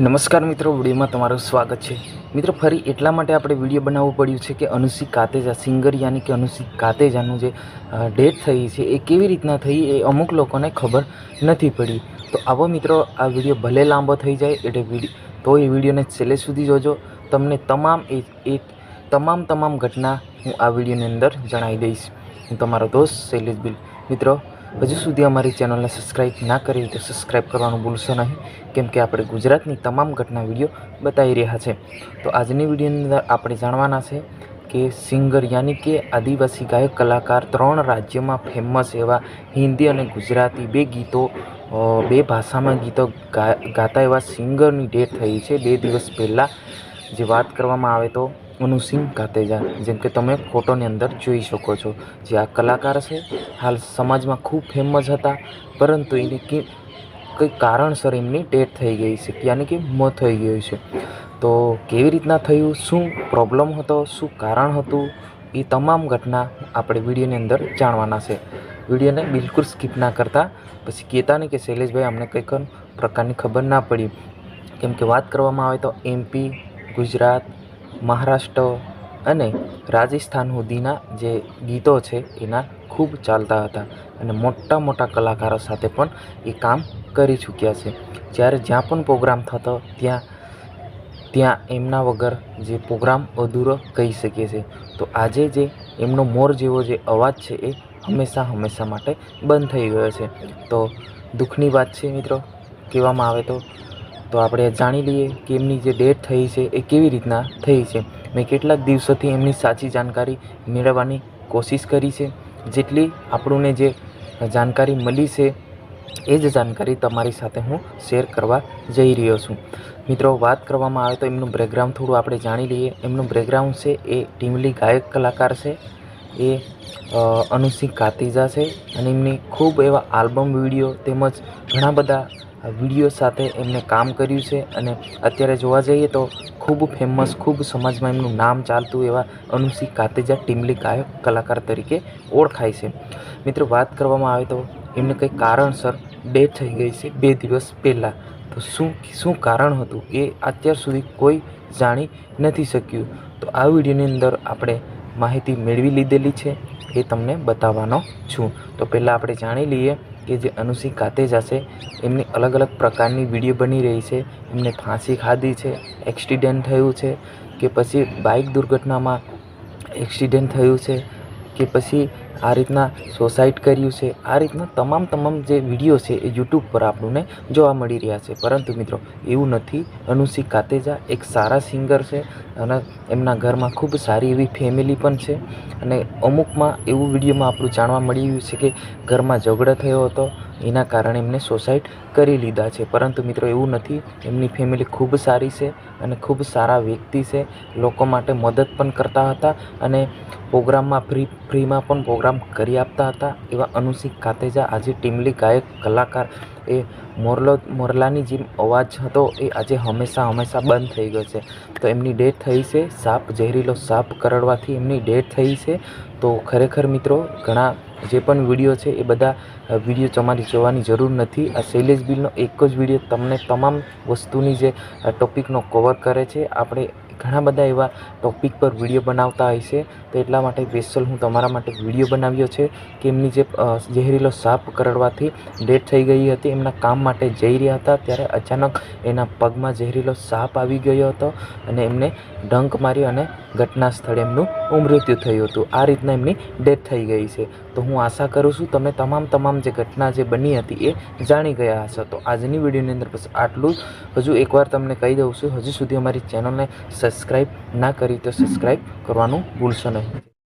નમસ્કાર મિત્રો, વિડીયોમાં તમારું સ્વાગત છે। મિત્રો, ફરી એટલા માટે આપણે વિડીયો બનાવવું પડ્યું છે કે અનુસિક કાતેજા સિંગર યાની કે અનુસિક કાતેજાનું જે ડેથ થઈ છે એ કેવી રીતના થઈ એ અમુક લોકોને ખબર નથી પડી। તો આવો મિત્રો, આ વિડીયો ભલે લાંબો થઈ જાય એટલે તો એ વિડીયોને છેલ્લે સુધી જોજો। તમને તમામ ઘટના હું આ વિડીયોની અંદર જણાવી દઈશ। હું તમારો દોસ્ત શૈલેષ બિલ। મિત્રો, હજુ સુધી અમારી ચેનલને સબસ્ક્રાઈબ ના કરી તો સબસ્ક્રાઈબ કરવાનું ભૂલશો નહીં, કેમ કે આપણે ગુજરાતની તમામ ઘટના વિડીયો બતાવી રહ્યા છે। તો આજની વિડીયોની અંદર આપણે જાણવાના છે કે સિંગર યાની કે આદિવાસી ગાયક કલાકાર 3 રાજ્યોમાં ફેમસ એવા હિન્દી અને ગુજરાતી બે ભાષામાં ગીતો ગાતા એવા સિંગરની ડેથ થઈ છે 2 દિવસ પહેલાં। જે વાત કરવામાં આવે તો અનુસિક કાતેજા, જેમ કે તમે ફોટોની અંદર જોઈ શકો છો, જે આ કલાકાર છે હાલ સમાજમાં ખૂબ ફેમસ હતા, પરંતુ એને કંઈ કારણસર એમની ડેથ થઈ ગઈ છે, યાની કે મોત થઈ ગયું છે। તો કેવી રીતના થયું, શું પ્રોબ્લેમ હતો, શું કારણ હતું, એ તમામ ઘટના આપણે વિડીયોની અંદર જાણવાના છે। વિડીયોને બિલકુલ સ્કીપ ના કરતા, પછી કહેતા નહીં કે શૈલેષભાઈ અમને કંઈક પ્રકારની ખબર ના પડી, કેમ કે વાત કરવામાં આવે તો MP, ગુજરાત, મહારાષ્ટ્ર અને રાજસ્થાન સુધીના જે ગીતો છે એના ખૂબ ચાલતા હતા અને મોટા કલાકારો સાથે પણ એ કામ કરી ચૂક્યા છે। જ્યારે જ્યાં પણ પ્રોગ્રામ થતો ત્યાં એમના વગર જે પ્રોગ્રામ અધૂરો કહી શકીએ છીએ। તો આજે જે એમનો મોર જેવો જે અવાજ છે એ હંમેશા માટે બંધ થઈ ગયો છે। તો દુઃખની વાત છે મિત્રો, કહેવામાં આવે તો આપણે જાણી લઈએ કે એમની જે ડેથ થઈ છે એ કેવી રીતના થઈ છે। મેં કેટલાક દિવસોથી એમની સાચી જાણકારી મેળવવાની કોશિશ કરી છે। જેટલી આપણને જે જાણકારી મળી છે એ જ જાણકારી તમારી સાથે હું શેર કરવા જઈ રહ્યો છું। મિત્રો, વાત કરવામાં આવે તો એમનું બેકગ્રાઉન્ડ થોડું આપણે જાણી લઈએ। એમનું બેકગ્રાઉન્ડ છે એ ટીમલી ગાયક કલાકાર છે, એ અનુસિક કાતેજા છે અને એમની ખૂબ એવા આલ્બમ વિડીયો તેમજ ઘણા બધા વિડીયો સાથે એમને કામ કર્યું છે અને અત્યારે જોવા જઈએ તો ખૂબ ફેમસ, ખૂબ સમાજમાં એમનું નામ ચાલતું એવા અનુસિક કાતેજા ટીમલી ગાયક કલાકાર તરીકે ઓળખાય છે। મિત્રો, વાત કરવામાં આવે તો એમને કંઈ કારણસર ડેથ થઈ ગઈ છે 2 દિવસ પહેલાં। તો શું કારણ હતું એ અત્યાર સુધી કોઈ જાણી નથી શક્યું। તો આ વિડીયોની અંદર આપણે માહિતી મેળવી લીધેલી છે, એ તમને બતાવવાનો છું। તો પહેલાં આપણે જાણી લઈએ કે જે અનુસિક કાતેજા છે એમની અલગ પ્રકારની વિડીયો બની રહી છે। એમને ફાંસી ખાધી છે, એક્સિડન્ટ થયું છે કે પછી બાઇક દુર્ઘટનામાં એક્સિડન્ટ થયું છે કે પછી આ રીતના સુસાઇડ કર્યું છે, આ રીતના તમામ જે વિડીયો છે એ યુટ્યુબ પર આપણને જોવા મળી રહ્યા છે। પરંતુ મિત્રો, એવું નથી। અનુસિક કાતેજા એક સારા સિંગર છે અને એમના ઘરમાં ખૂબ સારી એવી ફેમિલી પણ છે અને અમુકમાં એવું વિડીયોમાં આપણું જાણવા મળી રહ્યું છે કે ઘરમાં ઝઘડો થયો હતો, એના કારણે એમને સુસાઇડ કરી લીધા છે। પરંતુ મિત્રો, એવું નથી। એમની ફેમિલી ખૂબ સારી છે અને ખૂબ સારા વ્યક્તિ છે, લોકો માટે મદદ પણ કરતા હતા અને પ્રોગ્રામમાં ફ્રીમાં પણ પ્રોગ્રામ કરી આપતા હતા। એવા અનુસિક કાતેજા આજે ટીમલી ગાયક કલાકાર એ મોરલાની જેમ અવાજ હતો એ આજે હંમેશા બંધ થઈ ગયો છે। તો એમની ડેથ થઈ છે, ઝેરીલો સાપ કરડવાથી એમની ડેથ થઈ છે। તો ખરેખર મિત્રો, ઘણા જે પણ વિડીયો છે એ બધા વિડીયો તમારી જોવાની જરૂર નથી। આ શૈલેષ બિલનો એક જ વિડીયો તમને તમામ વસ્તુની જે ટોપિકનો કવર કરે છે। આપણે ઘણા બધા એવા ટોપિક પર વિડીયો બનાવતા હોય છે, તો એટલા માટે સ્પેશિયલ હું તમારા માટે વિડીયો બનાવ્યો છે કે એમની જે ઝેરીલો સાપ કરડવાથી ડેથ થઈ ગઈ હતી। એમના કામ માટે જઈ રહ્યા હતા ત્યારે અચાનક એના પગમાં ઝેરીલો સાપ આવી ગયો હતો અને એમને ડંક માર્યો અને ઘટના સ્થળે એમનું મૃત્યુ થયું હતું। આ રીતના એમની ડેથ થઈ ગઈ છે। તો હું આશા કરું છું તમે તમામ જે ઘટના જે બની હતી એ જાણી ગયા હશો। તો આજની વિડીયોની અંદર બસ આટલું જ। હજુ એકવાર તમને કહી દઉં છું, હજુ સુધી અમારી ચેનલને સબસ્ક્રાઈબ ના કરી તો સબસ્ક્રાઈબ કરવાનું ભૂલશો નહીં।